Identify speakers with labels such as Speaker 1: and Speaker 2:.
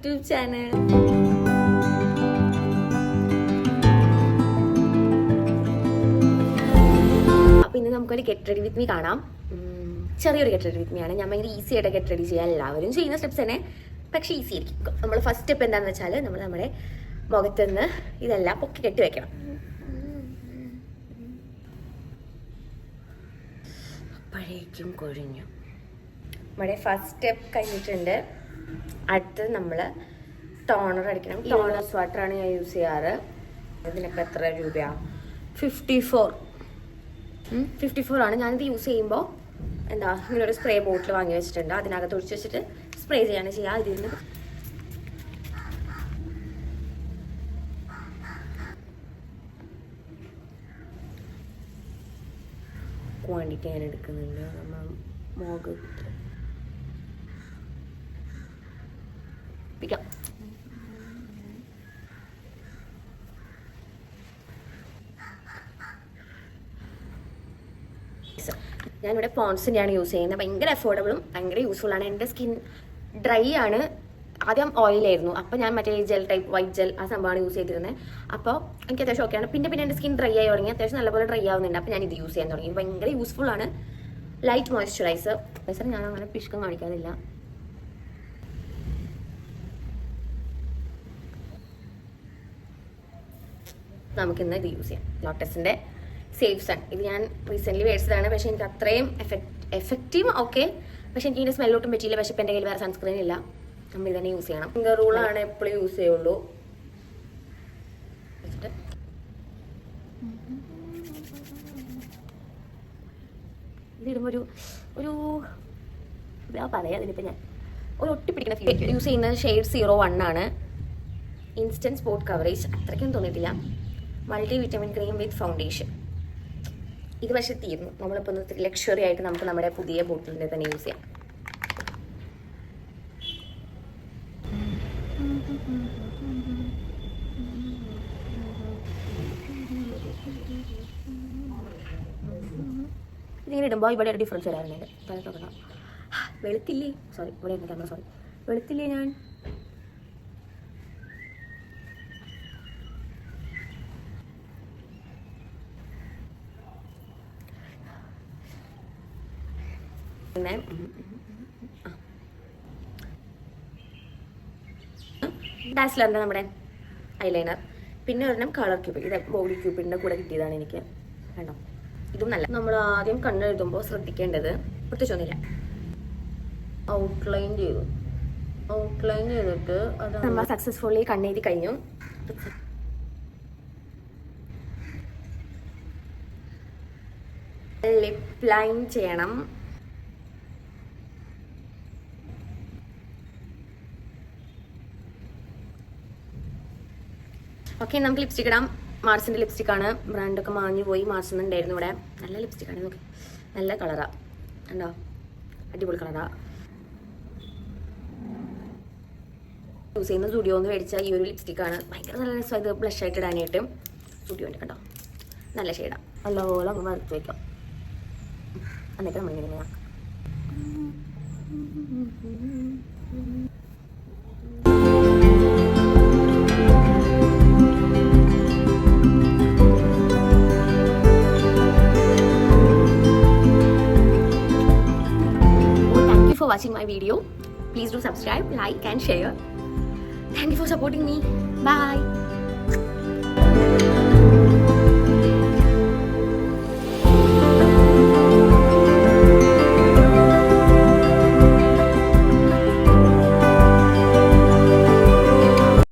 Speaker 1: YouTube channel. അപ്പോൾ ഇന്ന് നമുക്കൊരു ഗെറ്റ് റെഡി വിത്ത് മീ കാണാം. ചെറിയൊരു ഗെറ്റ് റെഡി വിത്ത് മീ ആണ്. ഞാൻ ഭയങ്കര ഈസി ആയിട്ട് ഗെറ്റ് റെഡി ചെയ്യാൻ എല്ലാവരും ചെയ്യുന്ന സ്റ്റെപ്സ് തന്നെ, പക്ഷേ ഈസി ആയിരിക്കും. നമ്മൾ ഫസ്റ്റ് സ്റ്റെപ്പ് എന്താണെന്ന് വെച്ചാൽ നമ്മൾ നമ്മുടെ മുഖത്തുനിന്ന് ഇതെല്ലാം പൊക്കി കെട്ടി വെക്കണം. അപ്പോഴേക്കും കൊഴിഞ്ഞു. നമ്മുടെ ഫസ്റ്റ് സ്റ്റെപ്പ് കഴിഞ്ഞിട്ടുണ്ട്. അടുത്തത് നമ്മൾ ടോണർ അടിക്കണം. ടോണർ വാട്ടറാണ് ഞാൻ യൂസ് ചെയ്യാറ്. ഇതിനൊക്കെ എത്ര രൂപയാണ്? 54 ആണ്. ഞാനിത് യൂസ് ചെയ്യുമ്പോൾ ഇങ്ങനെ ഒരു സ്പ്രേ ബോട്ടിൽ വാങ്ങി വെച്ചിട്ടുണ്ട്. അതിനകത്ത് ഒഴിച്ച് വെച്ചിട്ട് സ്പ്രേ ചെയ്യാണ് ചെയ്യുക. ഇതിൽ നിന്ന് ക്വാണ്ടിറ്റി ഞാൻ എടുക്കുന്നുണ്ട്. നമ്മൾ മുഖത്ത് പിടിക്കാം. ഞാനിവിടെ പോൺസിൻ്റെയാണ് യൂസ് ചെയ്യുന്നത്. ഭയങ്കര അഫോർഡബിളും ഭയങ്കര യൂസ്ഫുള്ളാണ്. എൻ്റെ സ്കിൻ ഡ്രൈ ആണ്. ആദ്യം ഓയിലായിരുന്നു. അപ്പോൾ ഞാൻ മറ്റേ ജെൽ ടൈപ്പ് വൈറ്റ് ജെൽ ആ സംഭവമാണ് യൂസ് ചെയ്തിരുന്നത്. അപ്പോൾ എനിക്ക് അത്യാവശ്യം ഓക്കെയാണ്. പിന്നെ എൻ്റെ സ്കിൻ ഡ്രൈ ആയി തുടങ്ങി. അത്യാവശ്യം നല്ലപോലെ ഡ്രൈ ആവുന്നുണ്ട്. അപ്പോൾ ഞാൻ ഇത് യൂസ് ചെയ്യാൻ തുടങ്ങി. ഭയങ്കര യൂസ്ഫുള്ളാണ്. Light moisturiser. ഞാൻ അങ്ങനെ പിഷ്കം കാണിക്കാറില്ല. നമുക്കിന്ന് ഇത് യൂസ് ചെയ്യാം. ലോട്ടസിൻ്റെ സേഫ് സൺ. ഇത് ഞാൻ റീസെൻ്റ്ലി മേടിച്ചതാണ്. പക്ഷേ എനിക്ക് അത്രയും എഫക്റ്റീവ് ഓക്കെ. പക്ഷേ എനിക്ക് ഇതിൻ്റെ സ്മെല്ലൊട്ടും പറ്റിയില്ല. പക്ഷേ ഇപ്പം എൻ്റെ കയ്യിൽ വേറെ സൺസ്ക്രീൻ ഇല്ല. നമ്മൾ ഇത് തന്നെ യൂസ് ചെയ്യണം. ഫിംഗർ റൂളാണ് എപ്പോഴും യൂസ് ചെയ്യുള്ളൂ. ഇതിടുമ്പോൾ ഒരു ഇതാ പറയാം. അതിനിപ്പോൾ ഞാൻ ഒരു ഒട്ടിപ്പിടിക്കുന്ന ഫീൽ. യൂസ് ചെയ്യുന്നത് ഷെയ്ഡ് 01 ആണ്. ഇൻസ്റ്റൻറ്റ് സ്പോട്ട് കവറേജ് അത്രയ്ക്കും തോന്നിയിട്ടില്ല. മൾട്ടി വിറ്റമിൻ ക്രീം വിത്ത് ഫൗണ്ടേഷൻ. ഇത് പക്ഷേ തീർന്നു. നമ്മളിപ്പോൾ ലക്ഷറി ആയിട്ട് നമുക്ക് നമ്മുടെ പുതിയ ബോട്ടിലിൻ്റെ തന്നെ യൂസ് ചെയ്യാം. ഇതിങ്ങനെ ഇടുമ്പോൾ ഇവിടെ ഒരു ഡിഫറൻസ് വരാറുണ്ട്. നോക്കണം. വെളുത്തില്ലേ? സോറി, ഇവിടെ ക്യാമറ. സോറി, വെളുത്തില്ലേ ഞാൻ? പിന്നെ ഡാസ്ലറിൻ്റെ നമ്മുടെ ഐലൈനർ. പിന്നെ ഒരെണ്ണം കളർ ക്യൂബ്. ഇത് ബോഡി ക്യൂബിൻ്റെ കൂടെ കിട്ടിയതാണ് എനിക്ക്. വേണ്ടോ? ഇതും നല്ല. നമ്മൾ ആദ്യം കണ്ണെഴുതുമ്പോൾ ശ്രദ്ധിക്കേണ്ടത് പ്രത്യേകിച്ചൊന്നുമില്ല. ഔട്ട്ലൈൻ ചെയ്തിട്ട് അത് നമ്മൾ സക്സസ്ഫുള്ളി കണ്ണെഴുതി കഴിഞ്ഞു. ലിപ്പ് ലൈൻ ചെയ്യണം. ഓക്കെ, നമുക്ക് ലിപ്സ്റ്റിക് ഇടാം. മാർസിൻ്റെ ലിപ്സ്റ്റിക്കാണ്. ബ്രാൻഡൊക്കെ മാഞ്ഞു പോയി. മാർസിന് ഉണ്ടായിരുന്നു ഇവിടെ. നല്ല ലിപ്സ്റ്റിക്കാണ്. നോക്കി, നല്ല കളറാണ്. ഉണ്ടോ? അടിപൊളി കളറാണ്. യൂസ് ചെയ്യുന്ന സ്റ്റുഡിയോന്ന് മേടിച്ച ഈ ഒരു ലിപ്സ്റ്റിക്കാണ്. ഭയങ്കര നല്ല രസം. ഇത് ബ്ലഷ് ആയിട്ട് ഇടാനായിട്ട് സ്റ്റുഡിയോൻ്റെ കണ്ടോ, നല്ല ഷെയ്ഡാണ്. നല്ലപോലെ അങ്ങ് വറുത്ത് വയ്ക്കാം. എന്നിട്ട് നമ്മളിങ്ങനെ ആക്കാം. For watching my video, please do subscribe, like and share. Thank you for supporting me. Bye.